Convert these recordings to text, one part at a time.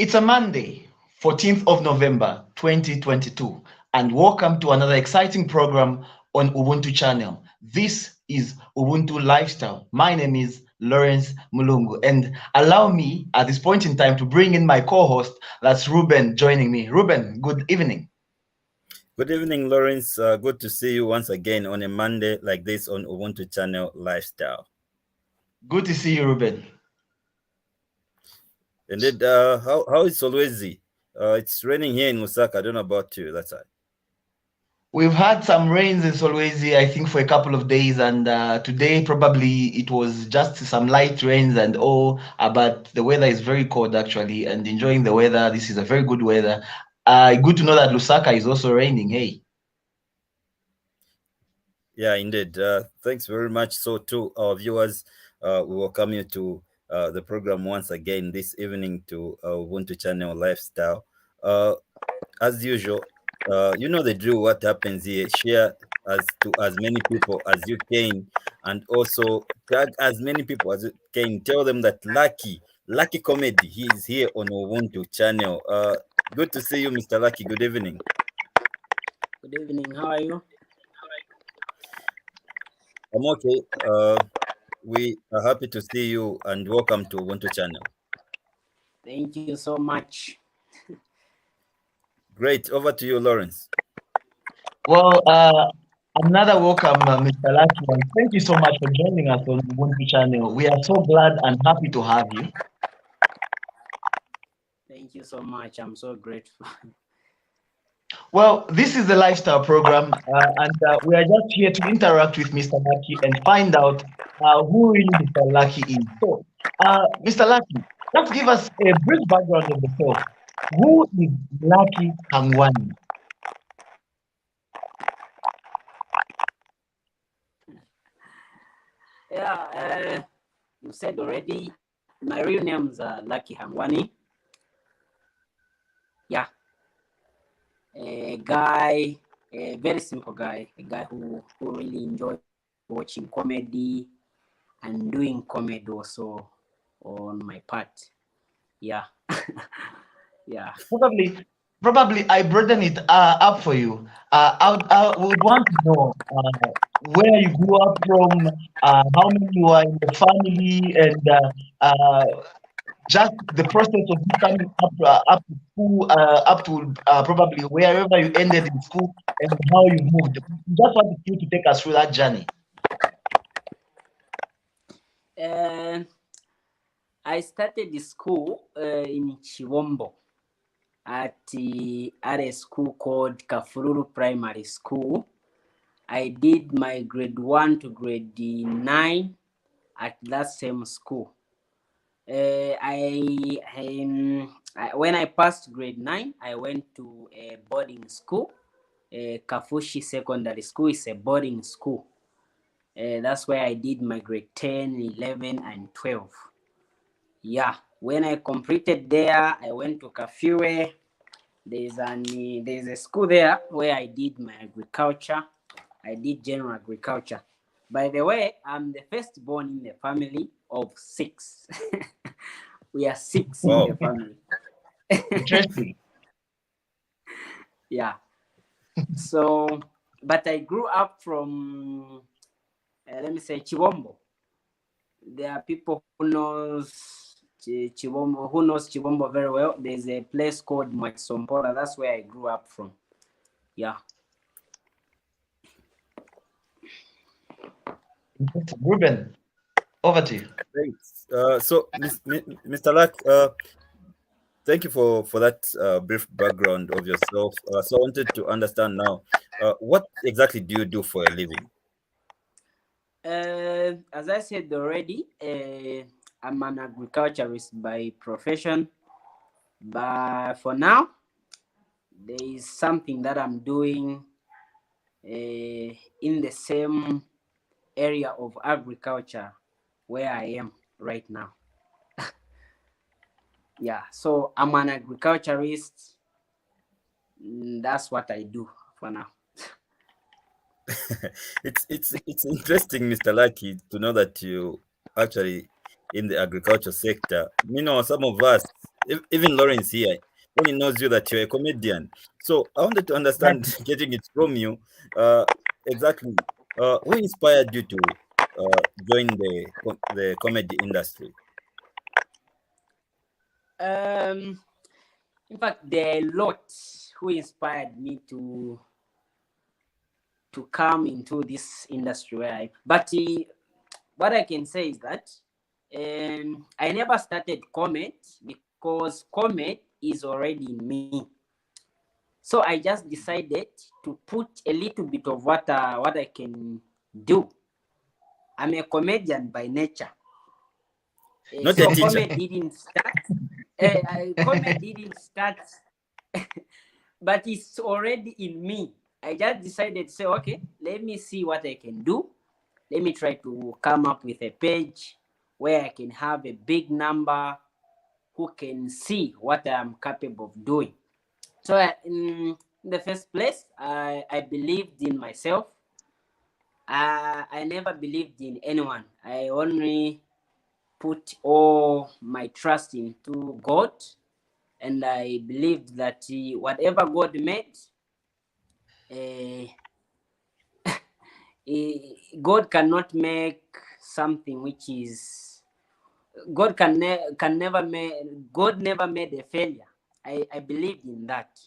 It's a Monday, 14th of November, 2022, and welcome to another exciting program on Ubuntu channel. This is Ubuntu Lifestyle. My name is Lawrence Mulungu, and allow me at this point in time to bring in my co-host, that's Reuben, joining me. Reuben, good evening. Good evening, Lawrence. Good to see you once again on a Monday like this on Ubuntu channel Lifestyle. Good to see you, Reuben. Indeed, how is Solwezi? It's raining here in Lusaka. I don't know about you. That's right. We've had some rains in Solwezi, I think, for a couple of days, and today probably it was just some light rains and all, but the weather is very cold actually, and enjoying the weather. This is a very good weather. Good to know that Lusaka is also raining. Hey. Yeah, indeed. Thanks very much. So, to our viewers, we welcome you to the program once again this evening to Ubuntu channel Lifestyle. As usual, you know the drill. What happens here? Share as many people as you can, and also tag as many people as you can. Tell them that Lucky Comedy, he is here on Ubuntu channel. Good to see you, Mr. Lucky. Good evening. Good evening. How are you? I'm okay. We are happy to see you and welcome to Ubuntu channel. Thank you so much. Great. Over to you, Lawrence. Well, another welcome, Mr. Lucky, and thank you so much for joining us on Ubuntu channel. We are so glad and happy to have you. Thank you so much. I'm so grateful. Well, this is the lifestyle program, and we are just here to interact with Mr. Lucky and find out who really Mr. Lucky is. So, Mr. Lucky, just give us a brief background of yourself. Who is Lucky Hangwani? Yeah, you said already. My real name is Lucky Hangwani. Yeah, a guy, a very simple guy, a guy who really enjoys watching comedy and doing comedy also on my part. Yeah, yeah. Probably I broaden it up for you. I would want to know where you grew up from, how many you are in the family, and just the process of you coming up to school, up to probably wherever you ended in school, and how you moved. Just wanted you to take us through that journey. I started the school in Chiwombo at a school called Kafururu Primary School. I did my grade 1 to grade 9 at that same school. When I passed grade 9, I went to a boarding school. Kafushi Secondary School is a boarding school. That's where I did my grade 10, 11, and 12. Yeah, when I completed there, I went to Kafue. There's a school there where I did my agriculture. I did general agriculture. By the way, I'm the firstborn in the family of 6. We are 6 in the family. Interesting. Yeah. So, but I grew up from, let me say, Chiwombo. There are people who knows Chiwombo very well. There's a place called Mwakisompora. That's where I grew up from. Yeah. Reuben, over to you. Thanks. So, Mr. Luck, thank you for that brief background of yourself. So I wanted to understand now, what exactly do you do for a living? As I said already, I'm an agriculturist by profession. But for now, there is something that I'm doing in the same area of agriculture where I am right now. Yeah, so I'm an agriculturist. That's what I do for now. It's interesting, Mr. Lucky, to know that you actually in the agriculture sector. You know, some of us even Lawrence here, when he knows you that you're a comedian. So I wanted to understand, Exactly. getting it from you, exactly, who inspired you to join the comedy industry? Um, in fact, there are a lot who inspired me to come into this industry where but what I can say is that I never started Comet because Comet is already in me. So I just decided to put a little bit of what I can do. I'm a comedian by nature. Not a So teacher. Comet didn't start. Comet didn't start, but it's already in me. I just decided to say, okay, let me see what I can do. Let me try to come up with a page where I can have a big number who can see what I'm capable of doing. So in the first place, I believed in myself. I never believed in anyone. I only put all my trust into God, and I believed that whatever God made, uh, God cannot make something which is can never make. God never made a failure. I believed in that,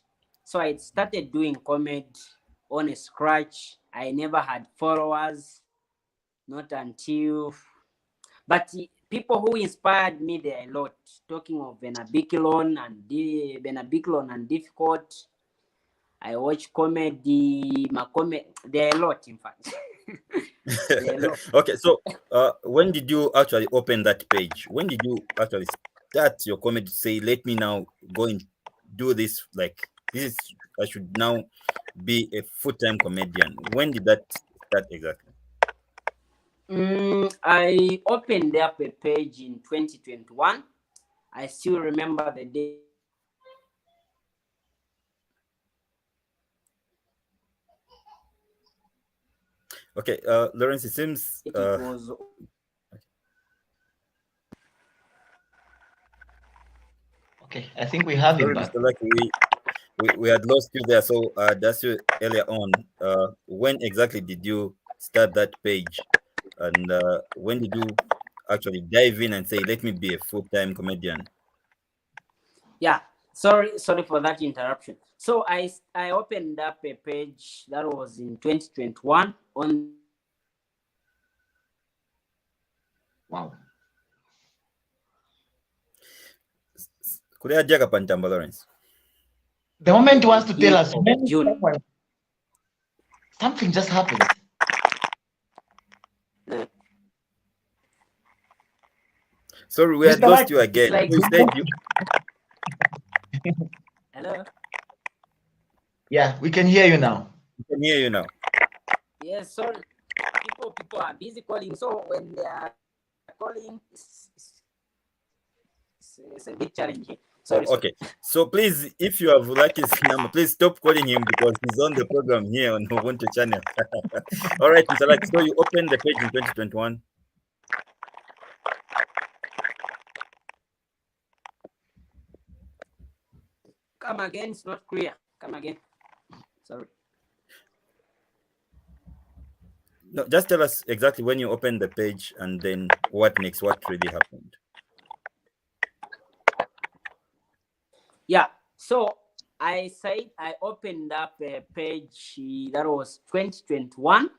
so I started doing comedy on a scratch. I never had followers, not until. But people who inspired me, there are a lot. Talking of Benabiklon and Difficult. I watch comedy, there are a lot, in fact. There are a lot. Okay, so when did you actually open that page? When did you actually start your comedy to say, let me now go and do this? Like, this is, I should now be a full-time comedian. When did that start exactly? I opened up a page in 2021. I still remember the day I opened up the page. Okay, Lawrence, it seems It was Okay, I think we have him sorry, back. Mr. Lucky, we had lost you there. So that's you earlier on. When exactly did you start that page, and when did you actually dive in and say, let me be a full-time comedian? yeah. Sorry for that interruption. So I opened up a page that was in 2021 on the 19th Wow. Could I jack up and Lawrence? The moment he wants to tell us of when June. something just happens. Sorry, we had Mr. lost Lucky, you It's again. like So you said you hello. yeah, we can hear you now. can hear you now. Yes, sorry. People are busy calling. So when they are calling, it's a bit challenging. Sorry. Oh, okay. So please, if you have Lucky's number, please stop calling him because he's on the program here on Ubuntu channel. All right, Mr. Lucky. So you opened the page in 2021. Come again. It's not clear. Come again. Sorry. No, just tell us exactly when you opened the page and then what next, what really happened. Yeah. So I said I opened up a page that was 2021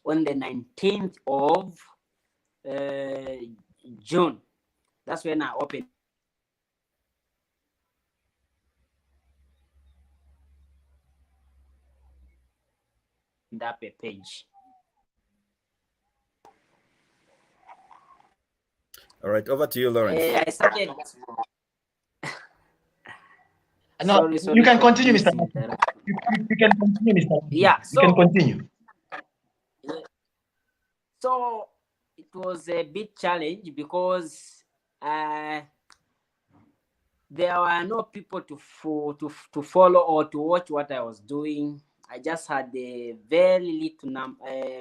on the 19th of uh, June. That's when I opened up a page. All right, over to you, Lawrence. I started. No, you Sorry can for continue, this Mr. Lucky. interruption. You can continue, Mr. Lucky. Yeah. You can So continue. so it was a bit challenge because uh, there were no people to follow or to watch what I was doing. I just had a very little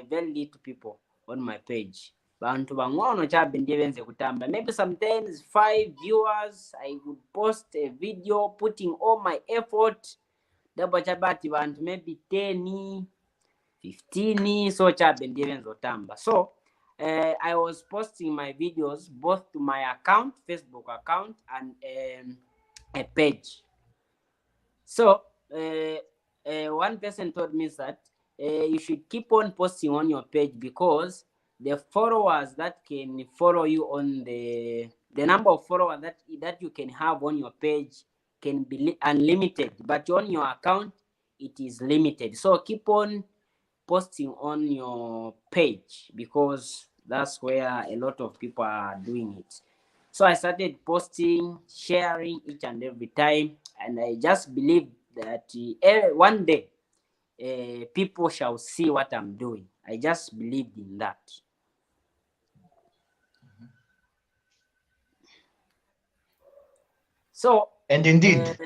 very little people on my page bantu bang'ono chabe ndiye benze kutamba. Maybe sometimes 5 viewers. I would post a video putting all my effort. Dabo chabati bantu maybe 10, 15, so chabe ndiye benze kutamba. So I was posting my videos both to my account, Facebook account, and a page. So one person told me that you should keep on posting on your page, because the followers that can follow you on the number of followers that you can have on your page can be unlimited, but on your account it is limited. So keep on posting on your page, because that's where a lot of people are doing it. So I started posting, sharing each and every time, and I just believe that one day people shall see what I'm doing. I just believed in that. So And indeed,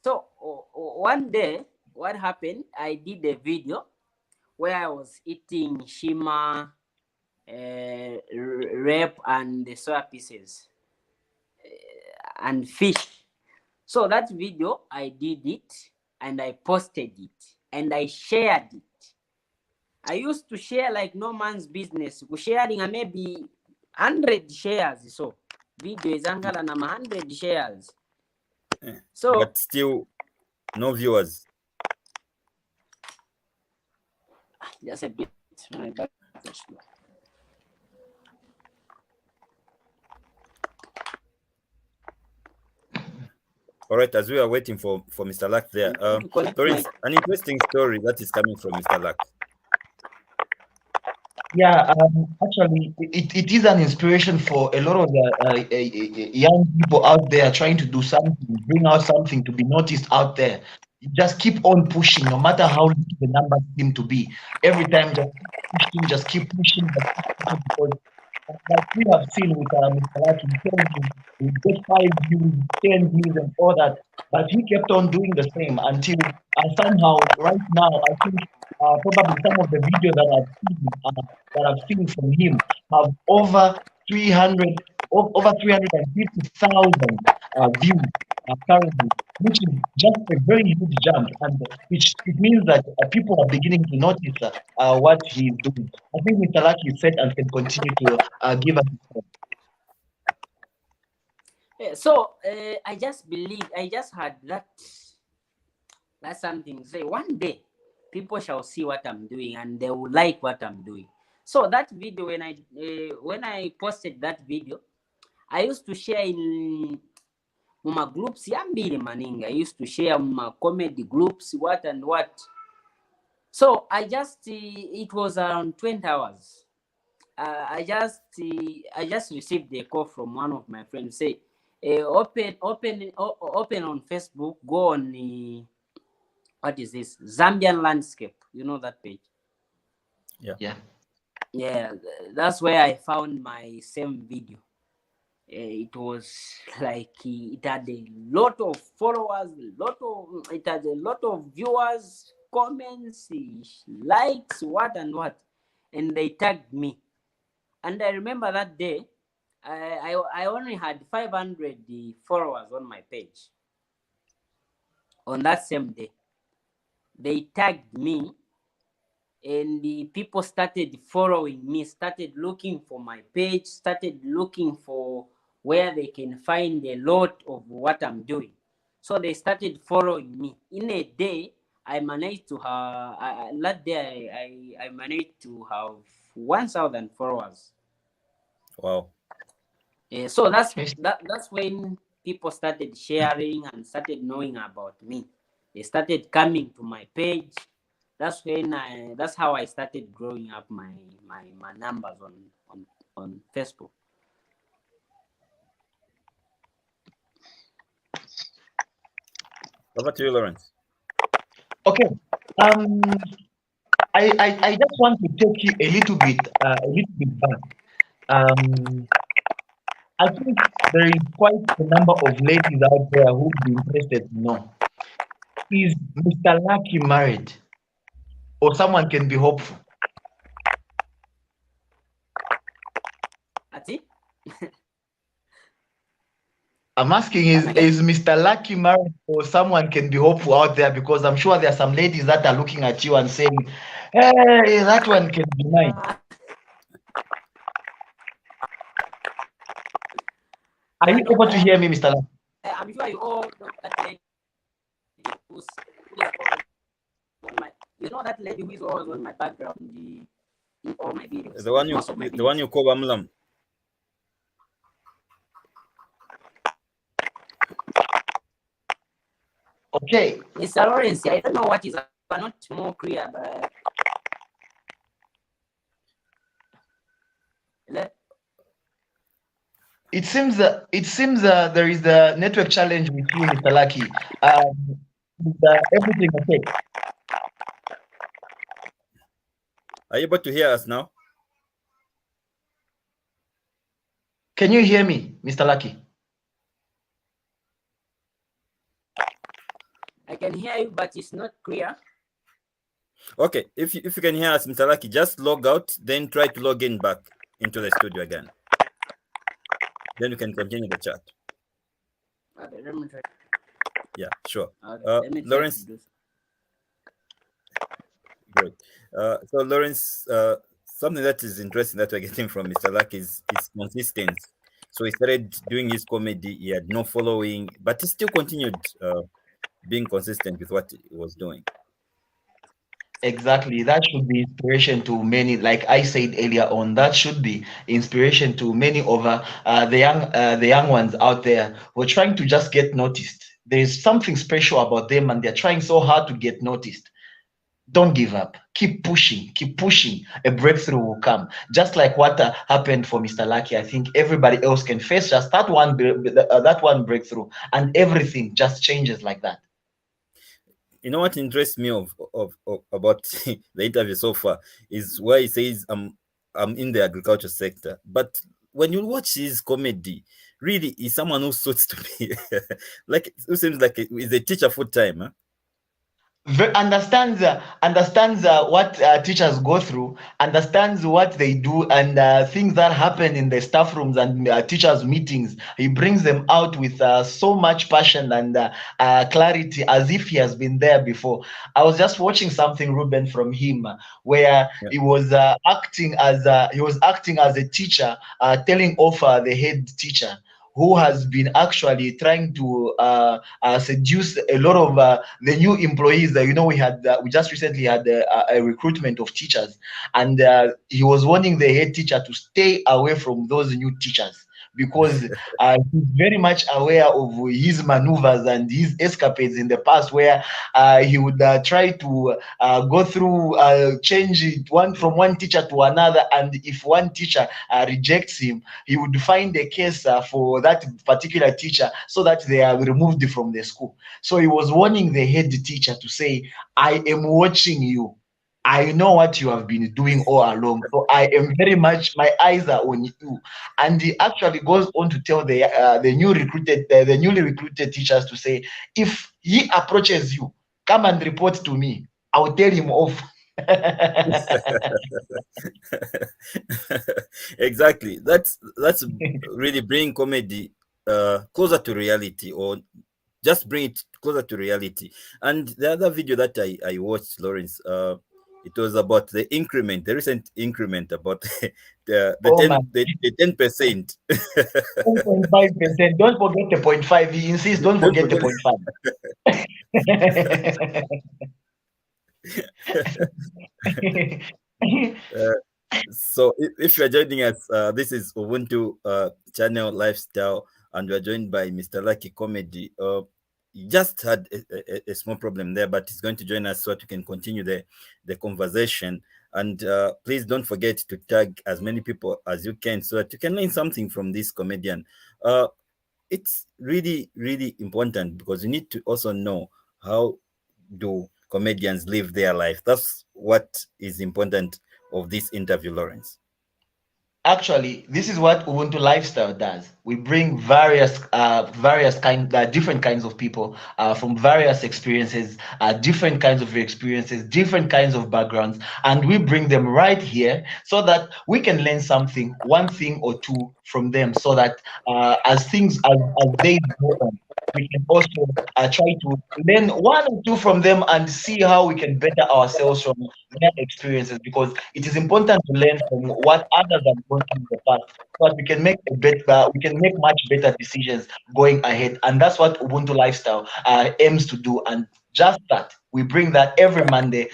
so one day, what happened? I did a video where I was eating shima, rape, and the soya pieces and fish. So that video, I did it and I posted it and I shared it. I used to share like no man's business. Sharing maybe 100 shares. So video is angala na 100 shares. So But still, no viewers. just a bit. My back is slow. All right, as we are waiting for Mr. Luck there, there is an interesting story that is coming from Mr. Luck. yeah, actually, it is an inspiration for a lot of the young people out there trying to do something, bring out something to be noticed out there. You just keep on pushing, no matter how little the numbers seem to be. Every time, just keep pushing, because like we have seen with Mr. Lucky, he get 5 views, 10 views, and all that. But he kept on doing the same until somehow, right now, I think probably some of the videos that I've seen from him have over 300, over 350,000 views currently, which is just a very huge jump, and it means that people are beginning to notice what he's doing. I think Mr. Lucky is set and can continue to give us. So I just believe, I just had that's something. Say one day people shall see what I'm doing and they will like what I'm doing. So that video, when I posted that video, I used to share in my groups. Yambili maninga. I used to share my comedy groups, what and what. So I just it was around 20 hours. I just received a call from one of my friends. Say, open on Facebook. Go on what is this? Zambian landscape. You know that page? Yeah. Yeah, that's where I found my same video. It was like it had a lot of followers, it had a lot of viewers, comments, likes, what and what, and they tagged me. And I remember that day, I only had 500 followers on my page. On that same day, they tagged me, and the people started following me, started looking for my page, started looking for where they can find a lot of what I'm doing. So they started following me. In a day, I managed to have that day I managed to have 1,000 followers. Wow. So that's when people started sharing and started knowing about me. They started coming to my page. That's how I started growing up my numbers on Facebook. Over to you, Lawrence. Okay. I just want to take you a little bit back. I think there is quite a number of ladies out there who would be interested to know, is Mr. Lucky married, or someone can be hopeful? Ati? I'm asking, Come again? is Mr. Lucky married or someone can be hopeful out there? Because I'm sure there are some ladies that are looking at you and saying, hey, that one can be mine. Uh, Are you no, able to hear me, Mr. Lucky? I'm sure you all know that lady who is on my, you know that lady who is always on my background in all my videos, most of my The one videos. you call Bamlam. Okay. Mr. Lawrence, I don't know what is not more clear, but let, It seems there is a network challenge with you, Mr. Lucky. Is everything okay? Are you able to hear us now? Can you hear me, Mr. Lucky? I can hear you, but it's not clear. Okay, if you can hear us, Mr. Lucky, just log out, then try to log in back into the studio again. Then we can continue the chat. Okay, let me try. Yeah, sure. Okay, let me try to Lawrence, do so. great. So Lawrence, something that is interesting that we're getting from Mr. Lucky is consistency. So he started doing his comedy. He had no following, but he still continued being consistent with what he was doing. Exactly. That should be inspiration to many. Like I said earlier on, that should be inspiration to many of the young ones out there who are trying to just get noticed. There is something special about them, and they're trying so hard to get noticed. Don't give up. Keep pushing. Keep pushing. A breakthrough will come. Just like what happened for Mr. Lucky. I think everybody else can face just that one breakthrough, and everything just changes like that. You know what interests me of about the interview so far is where he says I'm in the agriculture sector, but when you watch his comedy, really is someone who suits to be like who seems like he's a teacher full time. Huh? Understands what teachers go through, understands what they do, and things that happen in the staff rooms and teachers meetings. He brings them out with so much passion and clarity, as if he has been there before. I was just watching something, Reuben, from him, where Yeah. he was acting as a teacher, telling off the head teacher, who has been actually trying to seduce a lot of the new employees. We just recently had a recruitment of teachers, and he was warning the head teacher to stay away from those new teachers because he's very much aware of his maneuvers and his escapades in the past, where he would try to go through change it one from one teacher to another, and if one teacher rejects him, he would find a case for that particular teacher so that they are removed from the school. So he was warning the head teacher to say, I am watching you. I know what you have been doing all along. So I am very much, my eyes are on you. And he actually goes on to tell the newly recruited teachers to say, if he approaches you, come and report to me. I'll tell him off. Exactly. That's really bring comedy closer to reality, or just bring it closer to reality. And the other video that I watched, Lawrence, it was about the increment, the recent increment about the Oh my 10%. 10.5%. Don't forget the point five. He insists, don't Don't forget the forget. point five. So if you are joining us, this is Ubuntu channel lifestyle, and we are joined by Mr. Lucky Comedy. He just had a small problem there, but he's going to join us so that we can continue the conversation. And please don't forget to tag as many people as you can so that you can learn something from this comedian. It's really, really important because you need to also know how do comedians live their life. That's what is important of this interview, Lawrence. Actually, this is what Ubuntu Lifestyle does. We bring different kinds of people from various experiences, different kinds of experiences, different kinds of backgrounds, and we bring them right here so that we can learn something, one thing or two from them, so that as days go on, we can also try to learn one or two from them and see how we can better ourselves from their experiences, because it is important to learn from what others have gone through in the past so that we can make much better decisions going ahead. And that's what Ubuntu Lifestyle aims to do. And just that, we bring that every Monday,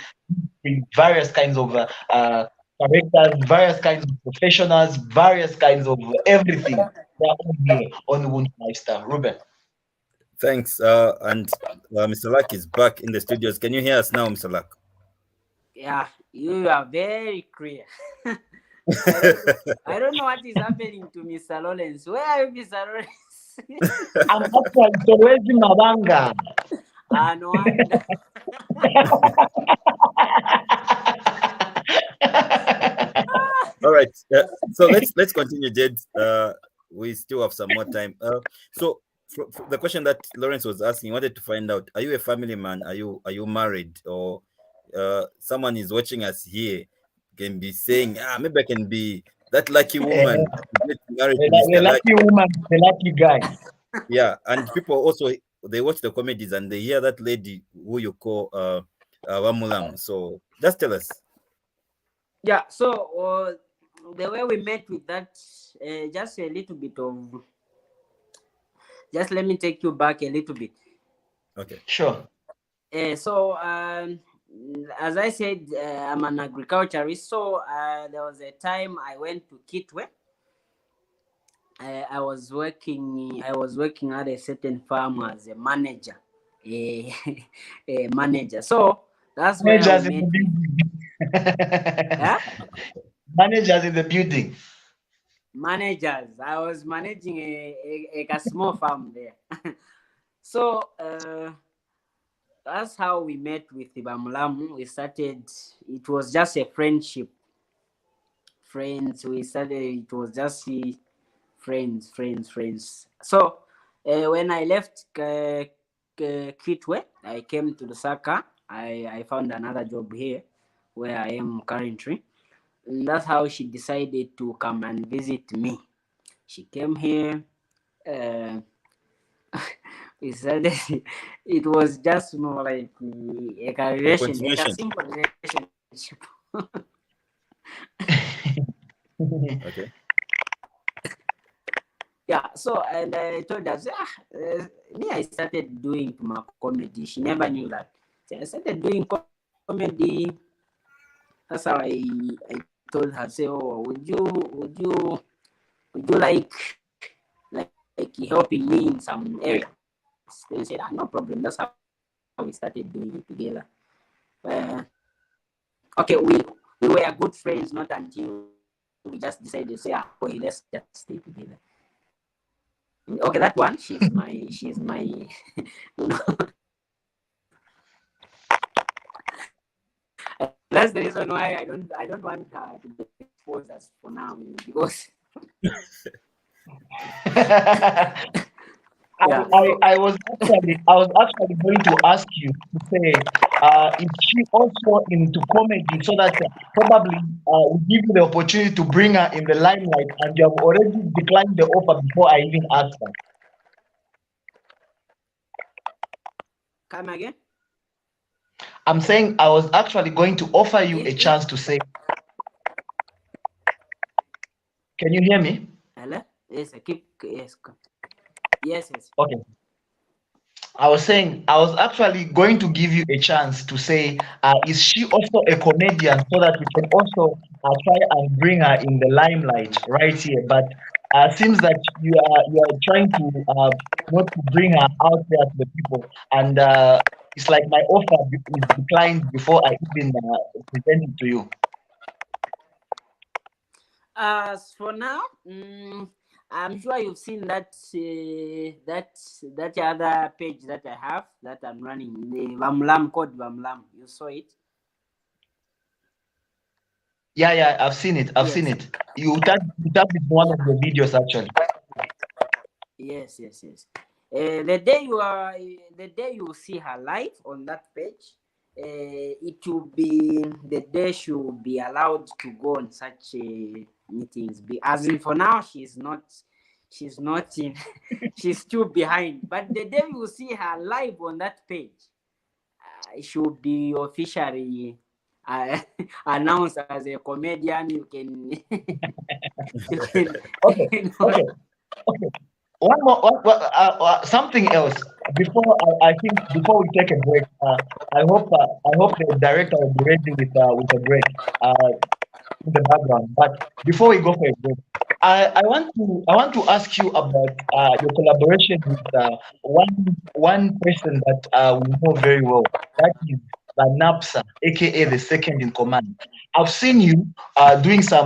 bring various kinds of characters, various kinds of professionals, various kinds of everything. They are all here on Ubuntu Lifestyle. Ruben. Thanks. And Mr. Luck is back in the studios. Can you hear us now, Mr. Luck? Yeah, you are very clear. I don't know what is happening to Mr. Lawrence. Where are you, Mr. Lawrence? I'm actually Torezi Mabanga. No wonder. All right. So let's continue, Jed. We still have some more time. So the question that Lawrence was asking, wanted to find out: are you a family man? Are you married, or someone is watching us here can be saying, maybe I can be that lucky woman to get married to The Mr. Lucky. lucky woman, the lucky guy. Yeah, and people also they watch the comedies and they hear that lady who you call Wamulam. So just tell us. Yeah, so the way we met with that, just a little bit of, just let me take you back a little bit. Okay. Sure. So, as I said, I'm an agriculturist. So there was a time I went to Kitwe. I was working. I was working at a certain farm as a manager. A, a manager. So that's where we Managers in the met with. building. Yeah? Managers in the building. Managers. I was managing a small farm there. So that's how we met with Ibamulamu. We started. It was just a friendship. Friends. We started. It was just friends. So when I left Kitwe, I came to Lusaka. I found another job here, where I am currently. And that's how she decided to come and visit me. She came here. Uh, we started. It was just more like a A relation, like a continuation. simple relationship. Okay. Yeah, so and I told her, me, I started doing my comedy. She never knew that. So I started doing comedy. That's how I told her, say, oh, would you like helping me in some areas? They said, no problem. That's how we started doing it together. Okay, we were good friends, not until we just decided to say, boy, let's just stay together. Okay, that one, she's my that's the reason why I don't want her to be exposed as for now, because yeah. So I was actually going to ask you to say, is she also into comedy so that probably we give you the opportunity to bring her in the limelight, and you have already declined the offer before I even asked her. come again. I'm saying I was actually going to offer you a If chance to say, can you hear me? hello, yes, I keep yes. Okay. I was saying I was actually going to give you a chance to say, is she also a comedian so that we can also try and bring her in the limelight right here. But seems that you are trying to not to bring her out there to the people, and it's like my offer is declined before I even present it to you. As for now, I'm sure you've seen that other page that I have that I'm running, the Vamlam code Vamlam. You saw it. Yeah, yeah, I've seen it. I've seen Yes, it. You tagged it in one of yeah, your videos actually. yes. The day you see her live on that page, it will be the day she will be allowed to go on such meetings. As in for now, she's not in, she's still behind. But the day you see her live on that page, she will be officially uh, announced as a comedian. You can, Okay, you know, okay, okay. One more, something else before I think before we take a break. I hope the director will be ready with a break. In the background. But before we go for a break, I want to ask you about your collaboration with one person that we know very well. That is Napsa, aka the second in command. I've seen you doing a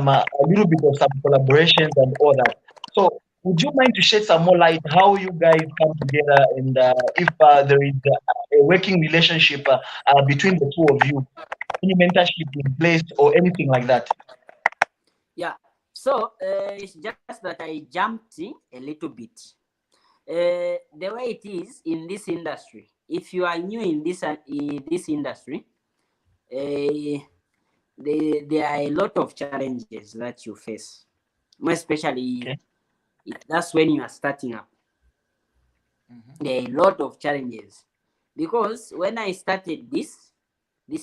little bit of some collaborations and all that. So would you mind to shed some more light how you guys come together and if there is a working relationship between the two of you, any mentorship in place or anything like that? yeah. So it's just that I jumped in a little bit. The way it is in this industry, if you are new in this industry, there are a lot of challenges that you face. More especially, Okay. that's when you are starting up. Mhm. There are a lot of challenges because when I started this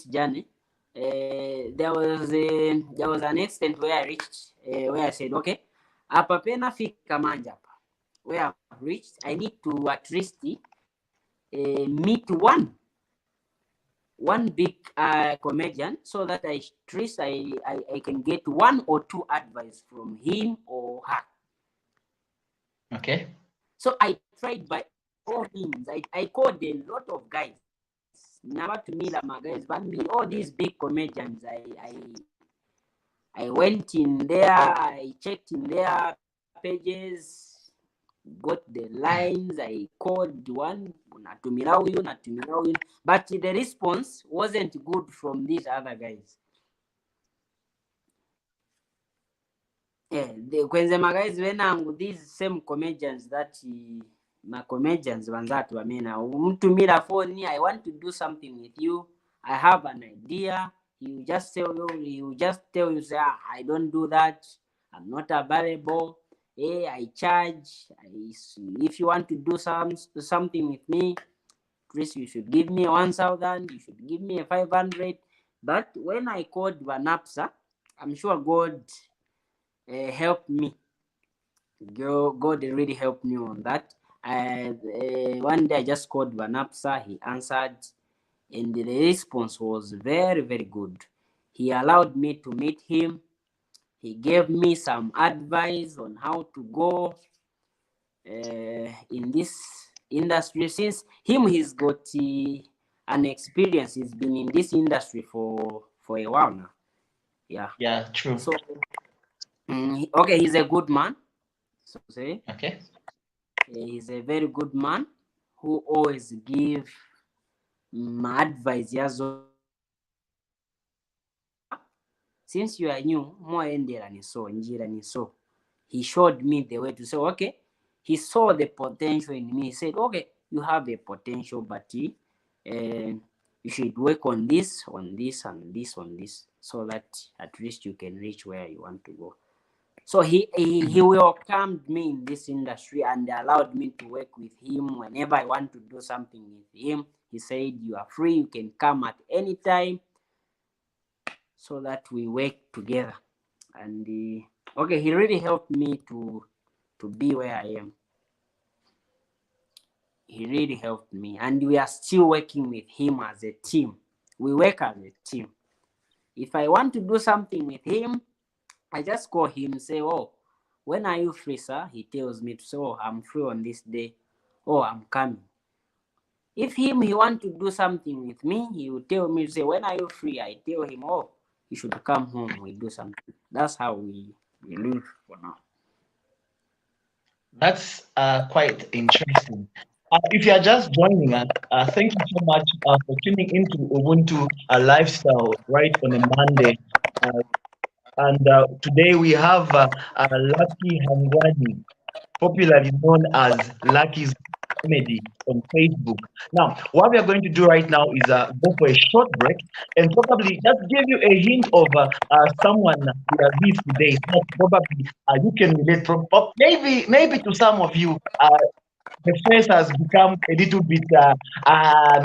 journey, there was an extent where I reached where I said, okay, apa pena fika manja hapa. Where I've reached, I need to at least meet one big comedian so that I can get one or two advice from him or her. Okay. So I tried by all means. I called a lot of guys. Never to me like my guys, but me all these big comedians. I went in there. I checked in their pages, got the lines. I called one, natumira huyu, but the response wasn't good from these other guys. Kwenze guys venangu these same comedians that my comedians vanzatu vamena umtumira phone, I want to do something with you, I have an idea, he will just tell you say, I don't do that, I'm not available, hey, I charge, if you want to do something with me, at least you should give me 1,000, you should give me a 500. But when I called Vanapsa, I'm sure God helped me. God really helped me on that. One day I just called Vanapsa, he answered, and the response was very, very good. He allowed me to meet him. He gave me some advice on how to go in this industry. Since him, he's got an experience. He's been in this industry for a while now. Yeah. Yeah, true. So, okay, he's a good man. So say Okay. he's a very good man who always give advice since you are new mwaendera ni so njira ni so. He showed me the way to say, okay, he saw the potential in me. He said, okay, you have a potential, but you should work on this, on this, and this, on this, so that at least you can reach where you want to go. So he welcomed me in this industry and allowed me to work with him whenever I want to do something with him. He said, you are free, you can come at any time, so that we work together. And okay, he really helped me to be where I am. He really helped me, and we are still working with him as a team. We work as a team. If I want to do something with him, I just call him, say, oh, when are you free, sir? He tells me to say, oh, I'm free on this day. Oh, I'm coming. If he want to do something with me, he will tell me, say, when are you free? I tell him, oh, you should come home. We do something. That's how we live for now. That's quite interesting. If you are just joining us, thank you so much for tuning into Ubuntu Lifestyle right on a Monday. Uh, And today we have Lucky Hangwani, popularly known as Lucky's Comedy on Facebook. Now, what we are going to do right now is go for a short break and probably just give you a hint of someone we are with today. So that probably you can relate from, maybe to some of you. The face has become a little bit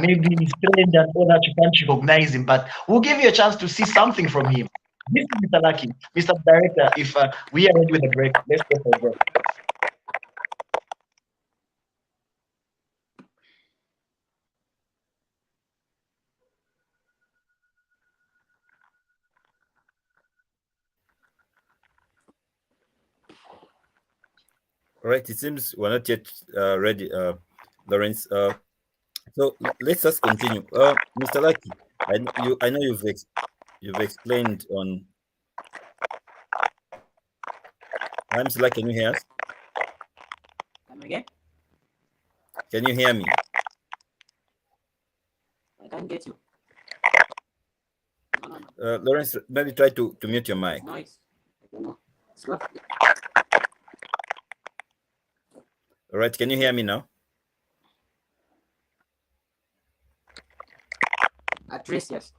maybe strange and all that you can't recognize him, but we'll give you a chance to see something from him. This is Mr. Lucky. Mr. Director, if we are ready with the break, let's go for a break. All right, it seems we're not yet ready, Lawrence. So let's just continue. Mr. Lucky, I know you've explained on. I'm Mr. Lucky. Can you hear us? Come again? Can you hear me? I can't get you. No. Lawrence, maybe try to mute your mic. Noise. I don't know. Slow. All right, can you hear me now? At least, yes.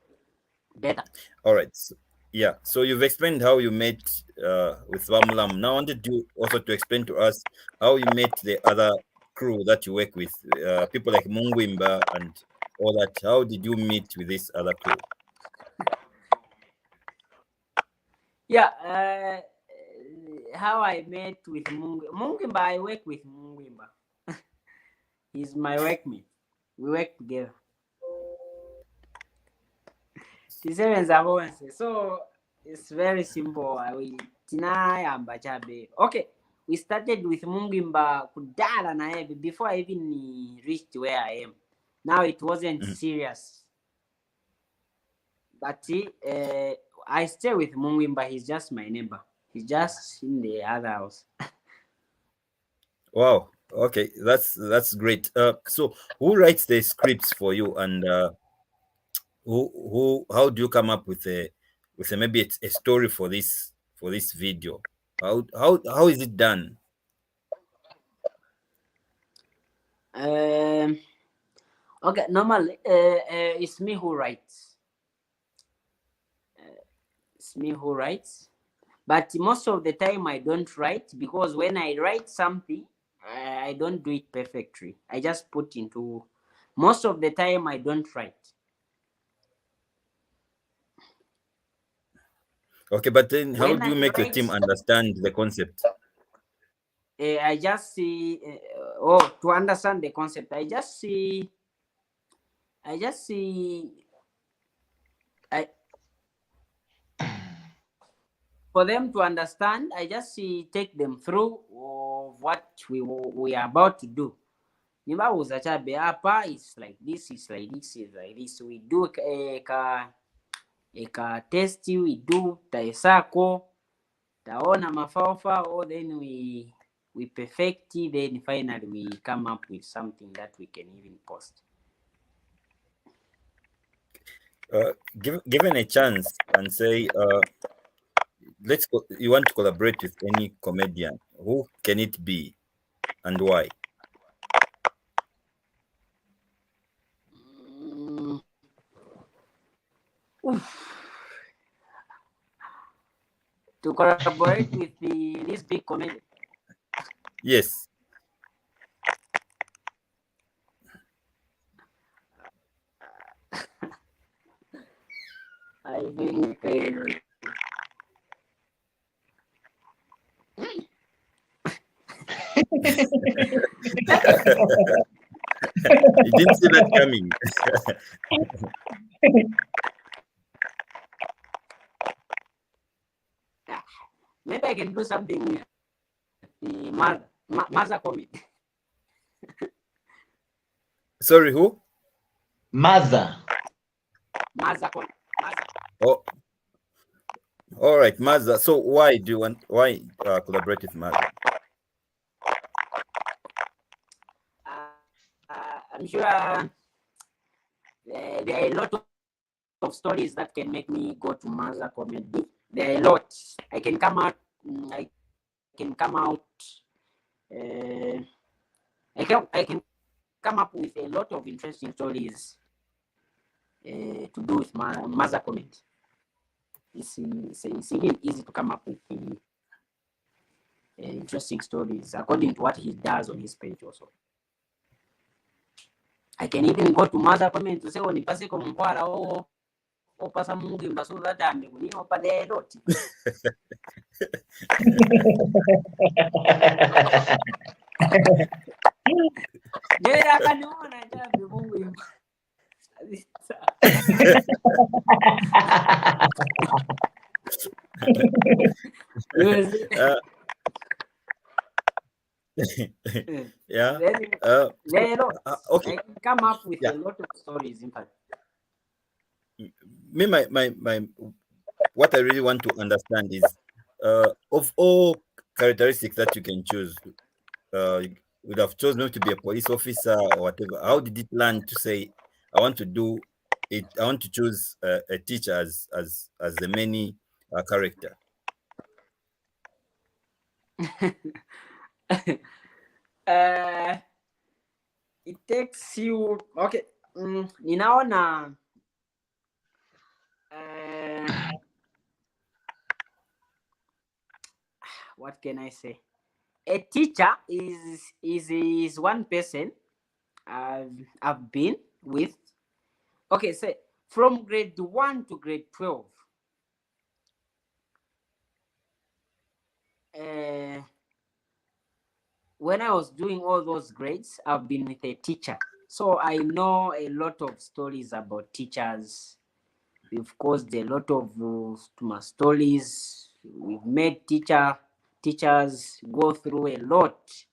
Better. All right. Yeah. So you've explained how you met with Wamlam. Now I wanted you also to explain to us how you met the other crew that you work with, people like Mungwimba and all that. How did you meet with this other crew? Yeah. How I met with Mungwimba. I work with Mungwimba. He's my workmate. We work together. So it's very simple. Okay, we started with Mungimba kudala na yeye before I even reached where I am. Now it wasn't serious. But I stay with Mungimba. He's just my neighbor. He's just in the other house. Wow. Okay, that's great. So who writes the scripts for you, and who how do you come up with a maybe a story for this video? How is it done? Okay, normally it's me who writes. It's me who writes. But most of the time I don't write, because when I write something, I don't do it perfectly. I just put into. Most of the time I don't write. Okay, but then how When do you I make your write, team understand the concept? I just see. To understand the concept, I just see. I For them to understand, I just take them through of what we are about to do. Nimbabuza chabe hapa, it's like this, it's like this, it's like this. We do a test, we do taesako, taona mafaofa, or then we perfect it, then finally we come up with something that we can even post. Given a chance and say, you want to collaborate with any comedian, who can it be and why? To collaborate with this big comedian. Yes. I think You didn't see that coming. maybe I can do something with the Maza comedy. Sorry, who? Maza. Maza comedy. Oh, all right, Mazda. So why collaborate with Mazda? I'm sure there are a lot of stories that can make me go to Maza comedy. There are a lot. I can come out. I can come out. I can come up with a lot of interesting stories to do with my mother comment. It's really easy to come up with interesting stories according to what he does on his page also. I can even go to mother comment to say, "Oh, nipase ko mkwara o pasa mungi mbasuza dame kuni opa de lot." Jera kaniona jambo mungu. Yeah. Okay. I can come up with a lot of stories. In fact, me, my, what I really want to understand is, of all characteristics that you can choose, you would have chosen not to be a police officer or whatever. How did it learn to say, I want to do it? I want to choose a teacher as the main character. It takes you. Okay, ninaona. What can I say? A teacher is one person I've been with. Okay, say from grade 1 to grade 12. When I was doing all those grades, I've been with a teacher. So I know a lot of stories about teachers. We've caused a lot of stories. We've made teachers go through a lot.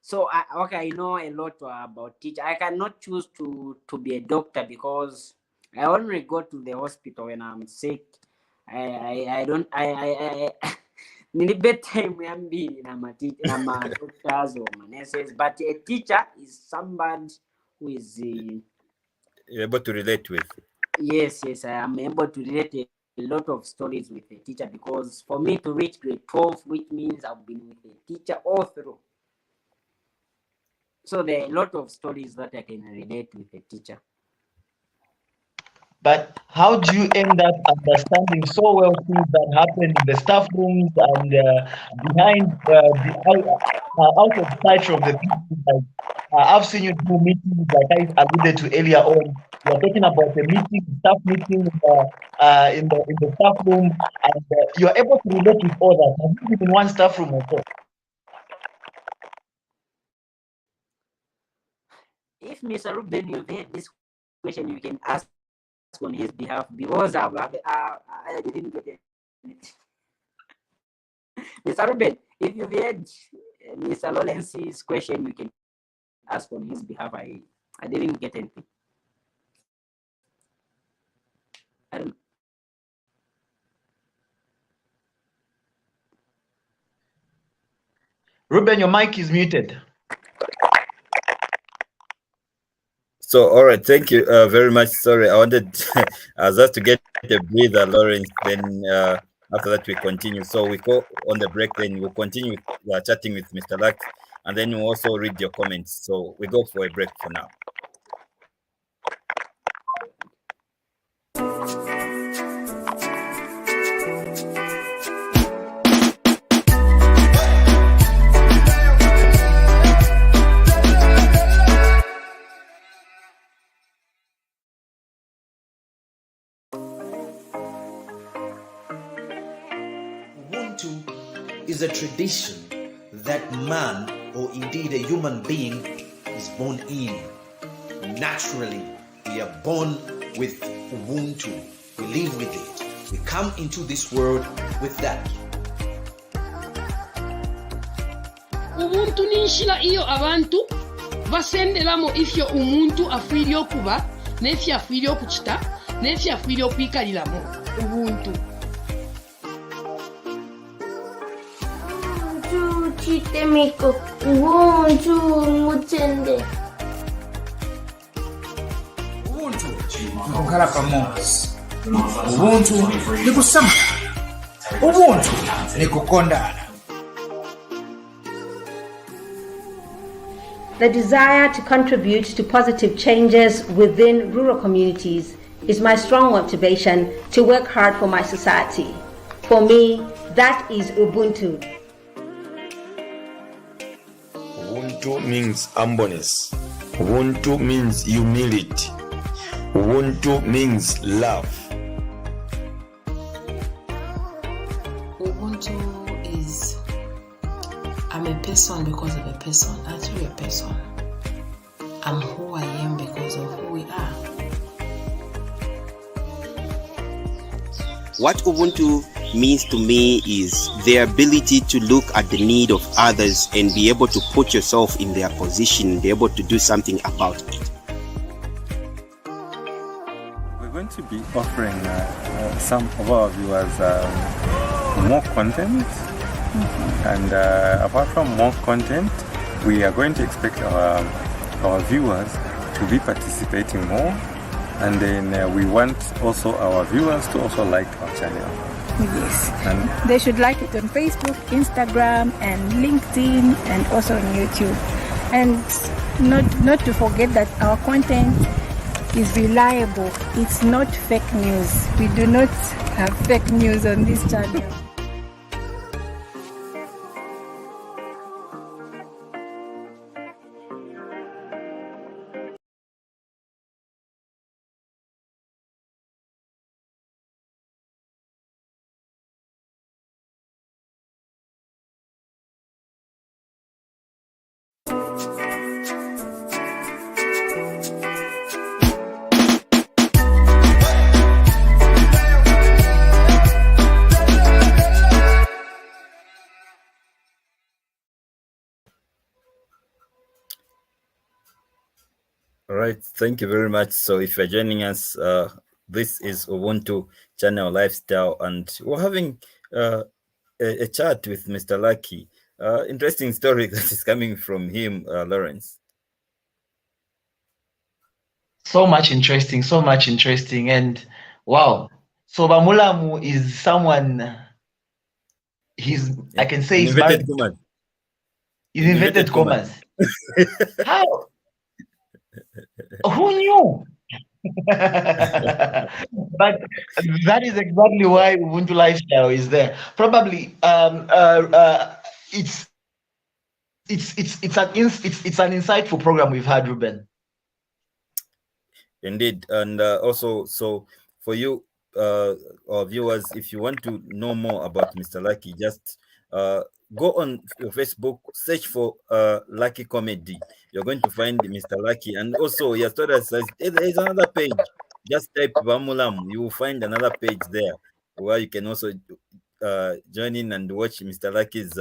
So I know a lot about teacher. I cannot choose to be a doctor because I only go to the hospital when I'm sick. I don't need time I'm being my doctors or my nurses, but a teacher is somebody who is you're able to relate with. Yes, I am able to relate a lot of stories with a teacher because for me to reach grade 12, which means I've been with a teacher all through. So there are a lot of stories that I can relate with a teacher. But how do you end up understanding so well things that happen in the staff rooms and behind out of sight from the people? Like, I've seen you do meetings, like I alluded to earlier on. You are talking about a meeting, staff meeting in the staff room, and you are able to relate with others. Have you been in one staff room or so? If Mr. Reuben, you've heard this question, you can ask on his behalf because I didn't get it. Mr. Reuben, if you've heard Mr. Lawrence's question, you can ask on his behalf. I didn't get anything. Reuben, your mic is muted. So, all right, thank you very much. Sorry, I wanted just to get a breather, Lawrence. Then after that, we continue. So we go on the break. Then we'll continue chatting with Mr. Lax, and then we'll also read your comments. So we go for a break for now. Is a tradition that man, or indeed a human being, is born in. Naturally, we are born with Ubuntu. We live with it. We come into this world with that. Ubuntu ninshila iyo abantu basenderamo ifyo umuntu afwiri okuba n'efyo afwiri okukita n'efyo afwiri okwikaliramo ubuntu. Chitemiko, Ubuntu mutende. Ubuntu nkukhala pamosi. Ubuntu nikusama. ubuntu nikukondana. The desire to contribute to positive changes within rural communities is my strong motivation to work hard for my society. For me, that is Ubuntu. Ubuntu means humbleness. Ubuntu means humility. Ubuntu means love. Ubuntu is I'm a person because of a person. I'm really a person. I'm who I am because of who we are. What Ubuntu means to me is the ability to look at the need of others and be able to put yourself in their position, be able to do something about it. We're going to be offering some of our viewers more content. And apart from more content, we are going to expect our viewers to be participating more. And then we want also our viewers to also like our channel. Yes. And they should like it on Facebook, Instagram, and LinkedIn, and also on YouTube. And not to forget that our content is reliable. It's not fake news. We do not have fake news on this channel. All right, thank you very much. So if you're joining us, this is Ubuntu Channel Lifestyle, and we're having a chat with Mr. Lucky. Interesting story that is coming from him, Lawrence. So much interesting, and wow. So Bamulamu is someone. I can say he's married. He's invented commas. How? Who knew? But that is exactly why Ubuntu Lifestyle is there. Probably, it's an insightful program we've had, Reuben. Indeed, and also, so for you, our viewers, if you want to know more about Mr. Lucky, just go on Facebook, search for Lucky Comedy. You're going to find Mr. Lucky, and also he has told us there's another page. Just type Bamulam, you will find another page there where you can also join in and watch Mr. Lucky's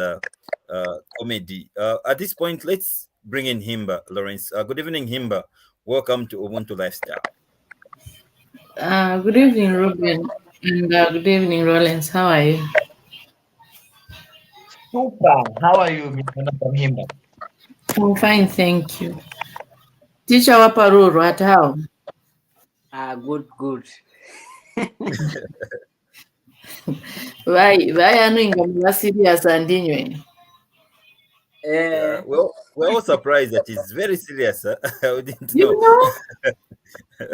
comedy. At this point, let's bring in Himba, Lawrence. Good evening, Himba. Welcome to Ubuntu Lifestyle. Good evening, Reuben, and good evening, Rollins. How are you? Super. How are you, Mr. Himba? I'm fine, thank you. Teacher Waparuru, at how? Good. Why are you going serious and anyway? Well, we're all surprised that it's very serious. We didn't know. You know?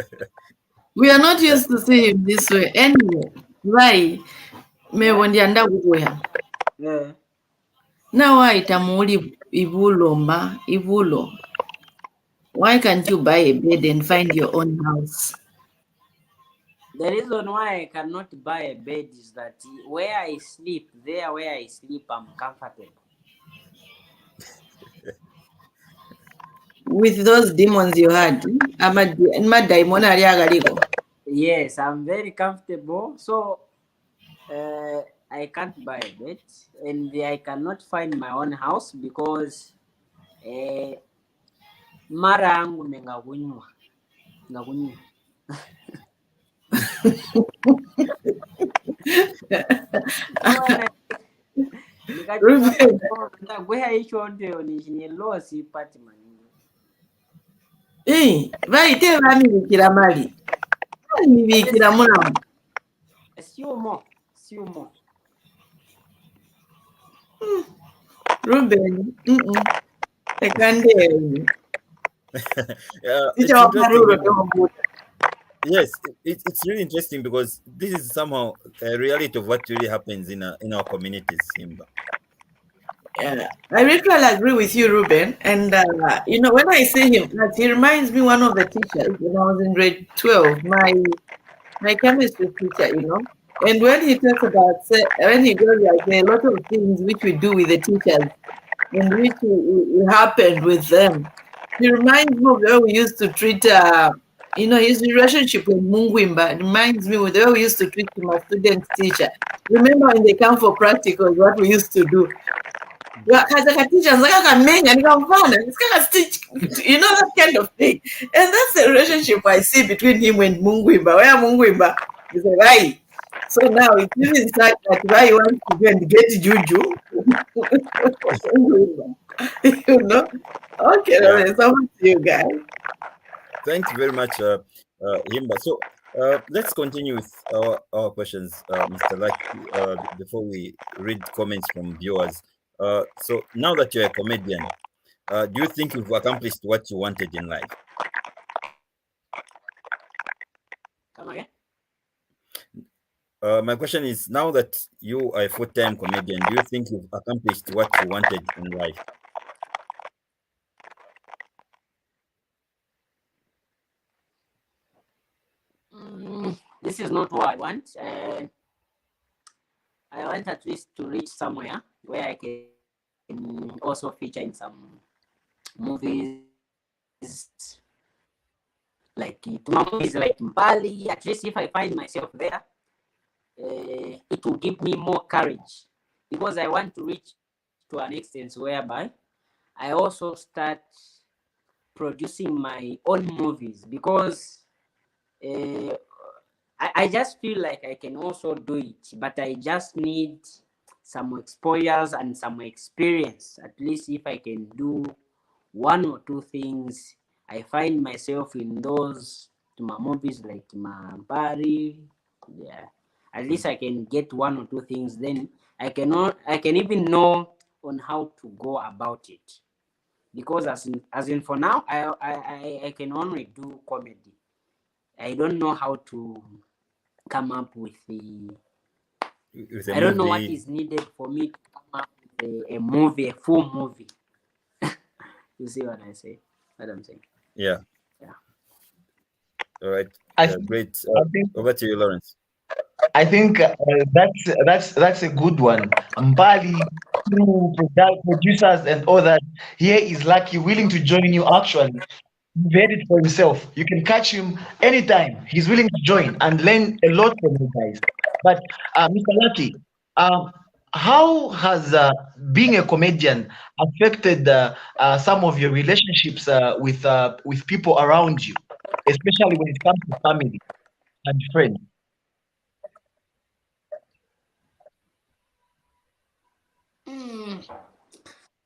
We are not used to seeing him this way. Anyway, why? Me wondianda kuya. Yeah. Now why tamuli ivulo? Why can't you buy a bed and find your own house? The reason why I cannot buy a bed is that where I sleep, I'm comfortable. With those demons you had, yes, I'm very comfortable. So I can't buy a bed, and I cannot find my own house because mara yangu mengakunywa. Vaite vamibikira mali. Vamibikira mulamu. Siumo. Reuben, I can't hear you. It's interesting. Yes, it's really interesting because this is somehow a reality of what really happens in our communities, Simba. Yeah, I really agree with you, Reuben. And when I see him, like, he reminds me one of the teachers when I was in grade 12, my chemistry teacher. And when he talks about when he goes like there are a lot of things which we do with the teachers and which happened with them. He reminds me of the way we used to treat his relationship with Mungwimba. It reminds me of the way we used to treat him as student teacher. Remember when they come for practicals, what we used to do? Kaza teachers that kind of thing. And that's the relationship I see between him and Mungwimba. Where Mungwimba is a guy. So now it's even sad that why he wants to go and get Juju. Okay, Yeah. it's over to you guys. Thanks very much, Himba. So let's continue with our questions, Mr. Lucky, before we read comments from viewers. So now that you're a comedian, do you think you've accomplished what you wanted in life? Come again? My question is, now that you are a full-time comedian, do you think you've accomplished what you wanted in life? This is not what I want. I want at least to reach somewhere where I can also feature in some movies, like movies like Bali. At least if I find myself there, it will give me more courage, because I want to reach to an extent whereby I also start producing my own movies, because I just feel like I can also do it, but I just need some exposures and some experience. At least if I can do one or two things, I find myself in those movies like Mambari. Yeah, at least I can get one or two things. Then I can even know on how to go about it. Because as in for now, I can only do comedy. I don't know how to come up with I don't know what is needed for me to come up with a movie, a full movie. You see what I say? What I'm saying? Yeah. Yeah. All right. Great. I think Over to you, Lawrence. I think that's a good one. Mbali, through producers and all that. Here is Lucky, willing to join you. Actually, he made it for himself. You can catch him anytime. He's willing to join and learn a lot from you guys. But Mr. Lucky, um, how has being a comedian affected some of your relationships with people around you, especially when it comes to family and friends?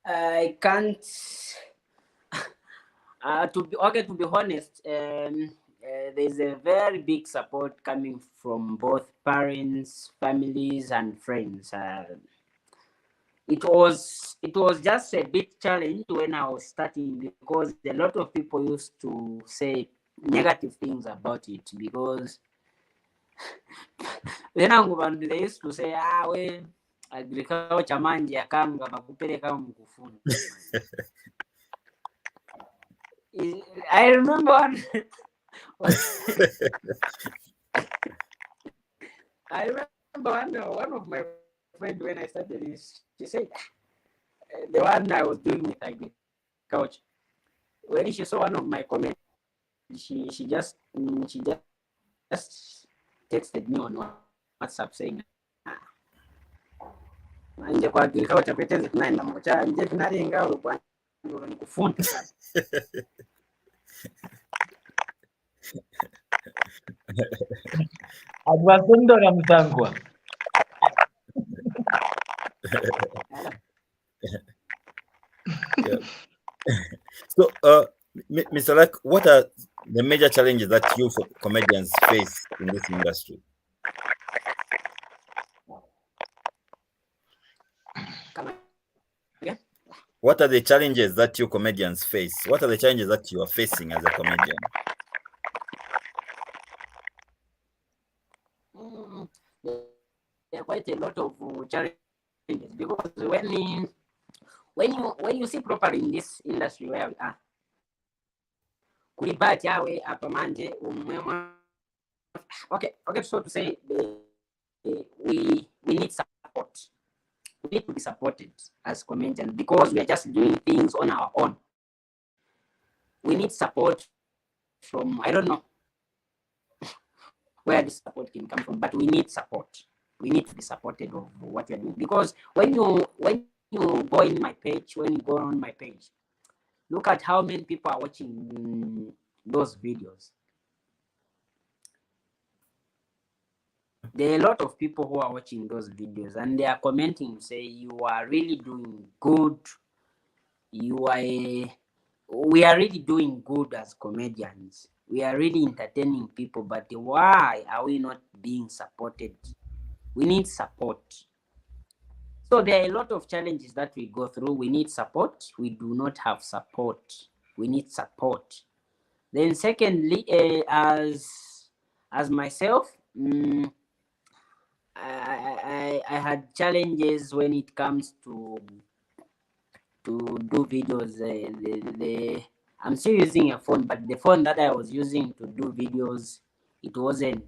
I can't. To be honest, there's a very big support coming from both parents, families, and friends. It was just a bit challenge when I was starting, because a lot of people used to say negative things about it, because then they used to say, we agriculture manje yakanga bakupeleka mkufuni. I remember I remember one of my friends, when I started this, she said, the one I was doing with agriculture, when she saw one of my comments, she just texted me on WhatsApp saying, nje kwa agriculture peteze tunaenda mocha nje tunalenga kwa nikufunda sana. Adwasondora Msangwa. Yeah. So, Mr. Lack, what are the major challenges that you comedians face in this industry? Come What are the challenges that you comedians face? What are the challenges that you are facing as a comedian? There are quite a lot of challenges because when you see properly in this industry where we are, kulibati yawe apamanje okay, so to say, we need support. We need to be supported as comedians because we are just doing things on our own. We need support from, I don't know where this support can come from, but we need support. We need to be supported of what we are doing because when you go in my page, when you go on my page, look at how many people are watching those videos. There are a lot of people who are watching those videos and they are commenting, say you are really doing good. We are really doing good as comedians. We are really entertaining people, but why are we not being supported? We need support. So there are a lot of challenges that we go through. We need support. We do not have support. We need support. Then secondly, as myself, I had challenges when it comes to do videos. I'm still using a phone, but the phone that I was using to do videos, it wasn't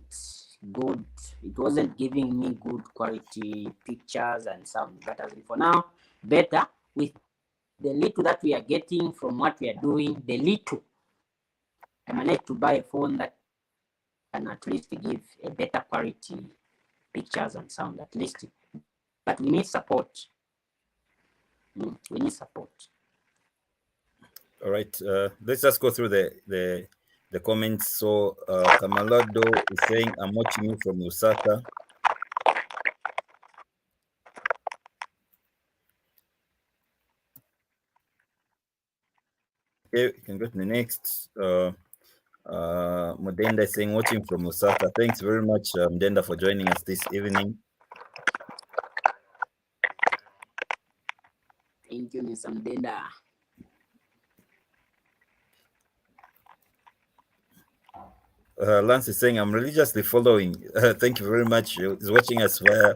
good. It wasn't giving me good quality pictures and sound. But as for now, better with the little that we are getting from what we are doing, the little, I managed to buy a phone that can at least give a better quality pictures and sound at least. But we need support. We need support. All right, let's just go through the comments. So Kamalado is saying, I'm watching you from Lusaka. Okay, you can go to the next. Modenda is saying, watching from Lusaka. Thanks very much, Modenda, for joining us this evening. Thank you, Mr. Modenda. Lance is saying, I'm religiously following. Thank you very much. He's watching us via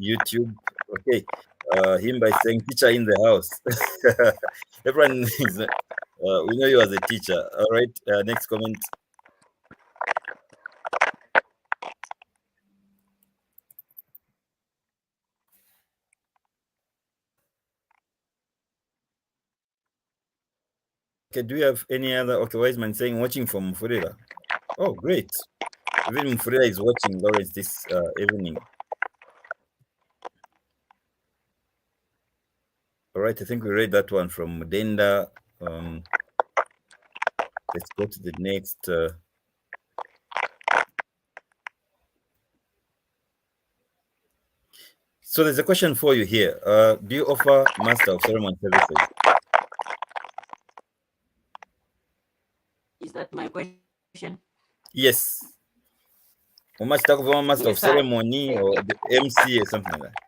YouTube. Okay. Him by saying, teacher in the house. Everyone is, we know you as a teacher. All right. Next comment. Okay, do you have any other? Okay, wise man saying, watching from Mfurira. Oh, great. Even Mfurira is watching Lawrence this evening. All right, I think we read that one from Denda. Let's go to the next. So there's a question for you here. Do you offer Master of Ceremony services? Is that my question? Yes. Or Master of Ceremony or the MC or something like that?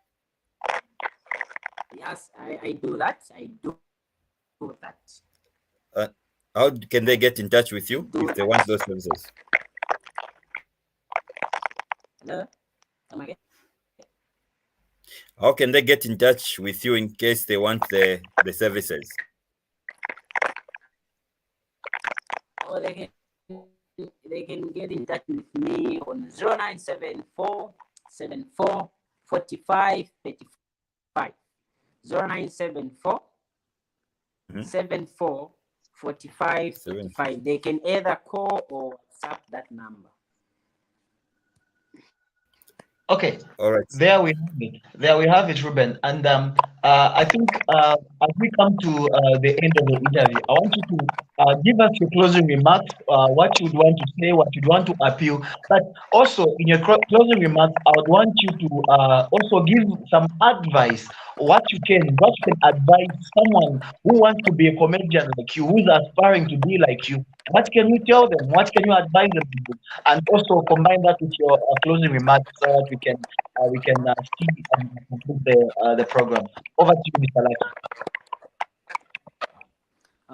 Yes, I do that. I do that. How can they get in touch with you if they want those services? Hello? How can they get in touch with you in case they want the services? Or they can get in touch with me on 0974 74 45 35. 0974 74 45 35. They can either call or WhatsApp that number. Okay. All right. There we have it. There we have it, Reuben. And I think as we come to the end of the interview, I want you to give us your closing remarks, what you would want to say, what you'd want to appeal. But also, in your closing remarks, I would want you to also give some advice, what you can advise someone who wants to be a comedian like you, who's aspiring to be like you. What can you tell them? What can you advise them to do? And also combine that with your closing remarks so that we can see and conclude the program. Over to you, Mr. Lucky.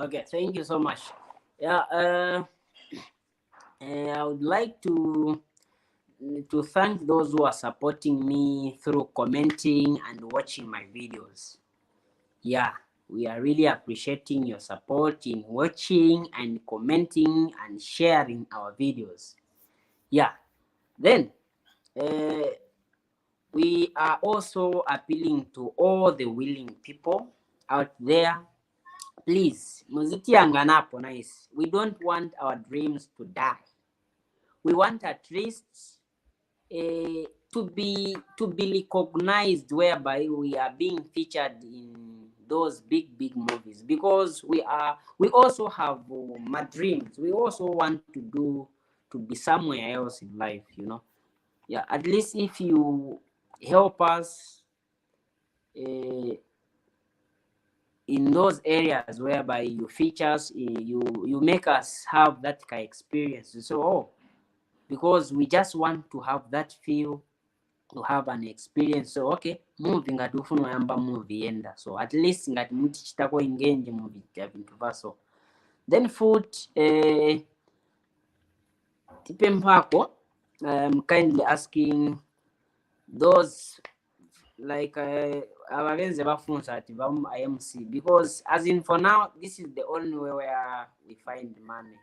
Okay, thank you so much. Yeah, I would like to thank those who are supporting me through commenting and watching my videos. Yeah, we are really appreciating your support in watching and commenting and sharing our videos. Yeah, then we are also appealing to all the willing people out there. Please, muzitianganapo nice. We don't want our dreams to die. We want at least to be recognized, whereby we are being featured in those big movies, because we also have my dreams. We also want to be somewhere else in life, Yeah, at least if you help us in those areas whereby you feature us, you make us have that kind of experience. So, because we just want to have that feel, to have an experience. So okay, movie ngati ufuna yamba movie enda, so at least ngati mutichitako engage movie ya vintu vaso. Then food tipempako, kindly asking those like abagenzi bafunza ati bamu IMC, because as in for now this is the only way where we find money.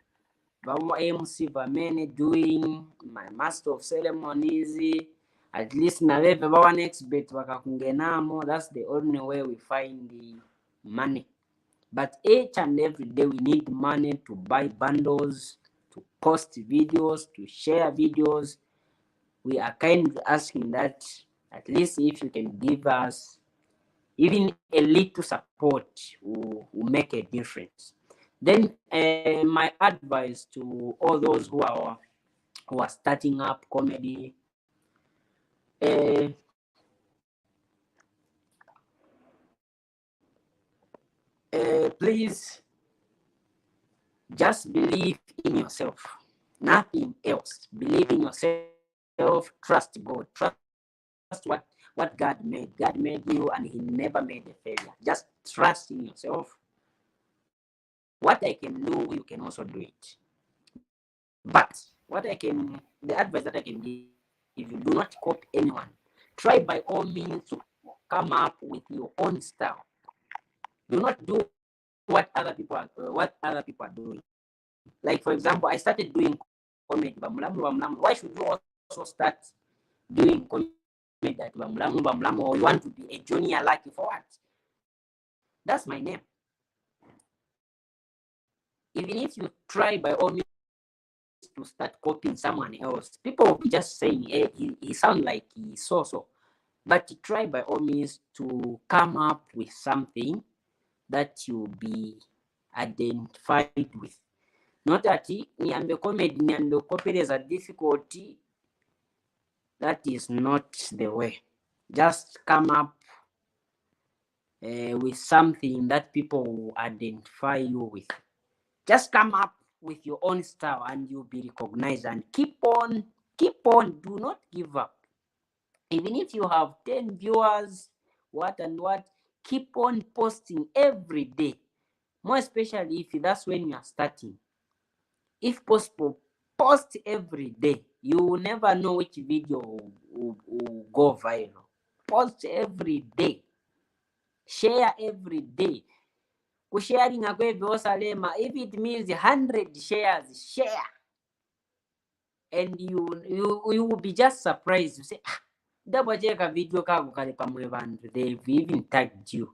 Bamu IMC bamene doing my master of ceremonies, at least na veve bawa next bet bakakungenamo. That's the only way we find the money. But each and every day we need money to buy bundles, to post videos, to share videos. We are kindly asking that at least if you can give us even a little support, will make a difference. Then my advice to all those who are starting up comedy, please just believe in yourself, nothing else. Believe in yourself, trust God, trust what God made. God made you and he never made a failure. Just trust in yourself. What I can do, you can also do it. But the advice that I can give you, do not copy anyone. Try by all means to come up with your own style. Do not do what other people are doing. Like for example, I started doing comedy. Why should you also start doing comedy at or you want to be a junior lucky for what? That's my name. Even if you try by all means to start copying someone else, people will be just saying, hey, he sounds like he so. But try by all means to come up with something that you'll be identified with. Not that niambe comedy, niambe copy is a difficulty. That is not the way. Just come up with something that people will identify you with. Just come up with your own style and you'll be recognized, and keep on, do not give up. Even if you have 10 viewers, keep on posting every day. More especially if that's when you are starting. If possible, post every day. You will never know which video will go viral. Post every day. Share every day. Kusharing Salema, if it means 100 shares, share. And you will be just surprised. You say, double check a video they've even tagged you.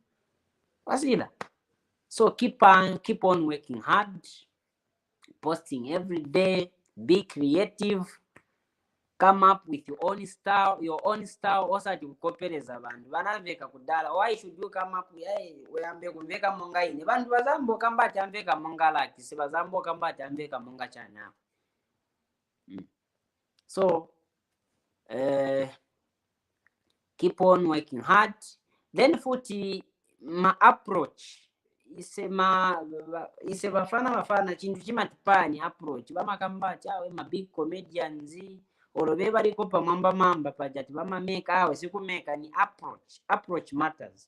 So keep on working hard, posting every day, be creative, come up with your own style. Also to cooperate abantu banaveka kudala. Why should you come up with weambe kunveka monga ine vantu vazambo kambati amveka monga laki si vazambo kambati amveka monga chana. So keep on working hard. Then futi my approach ise bafana chintu chimatipani approach vamakambati awe ma big comedians olobe baliko pa mamba pajati vamameka awe sikumeka ni approach matters.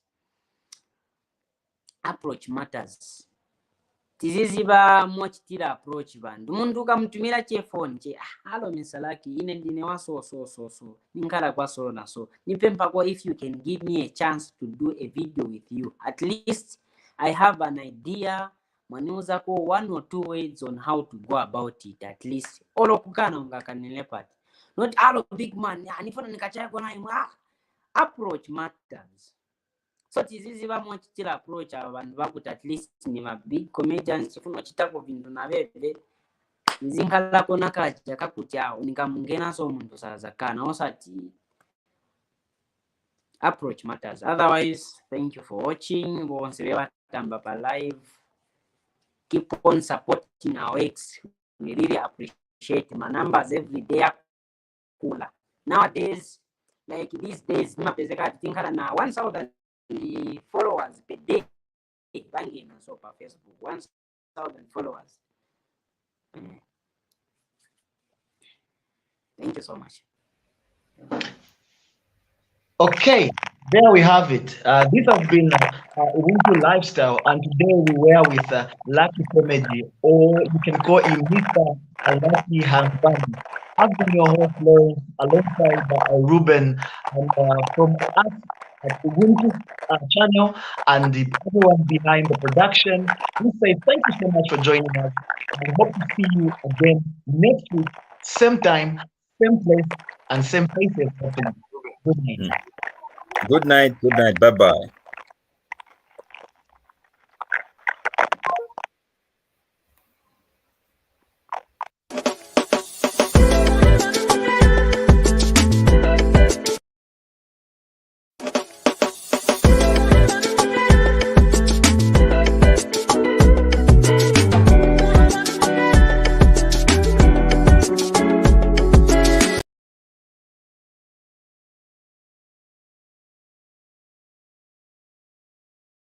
tiziziba mochitira approach bandu mundu ukamutumira chefoni che halo misalaki ine ndine wa so ninkhala kwa so na so nipempako if you can give me a chance to do a video with you, at least I have an idea mwaniuzako 1 or 2 ways on how to go about it, at least olokukana ungakanilepati not halo big man nifuna nikachaya kwa naye approach matters. So tiziziba mochitira approach abantu bakuti at least ni ma big comedians chifuna chitako vindu na bebe nizinkhala kona kaja kakuti awo nikamungena so mundu sazakana osati approach matters. Otherwise, thank you for watching. Bonse bebatamba pa live, keep on supporting our ex. We really appreciate my numbers every day cooler nowadays. Like these days mapezeka tinkala na 1,000 followers per day banging so pa Facebook 1,000 followers. Thank you so much. Okay, there we have it. This has been Ubuntu Lifestyle, and today we were with Lucky Comedy, or you can call him Mr. Lucky Hangwani. I've been your host, Lawrence, alongside Reuben, and from us at Ubuntu channel and the everyone behind the production, we say thank you so much for joining us. I hope to see you again next week, same time, same place, and same places. Good night. Good night. Bye bye.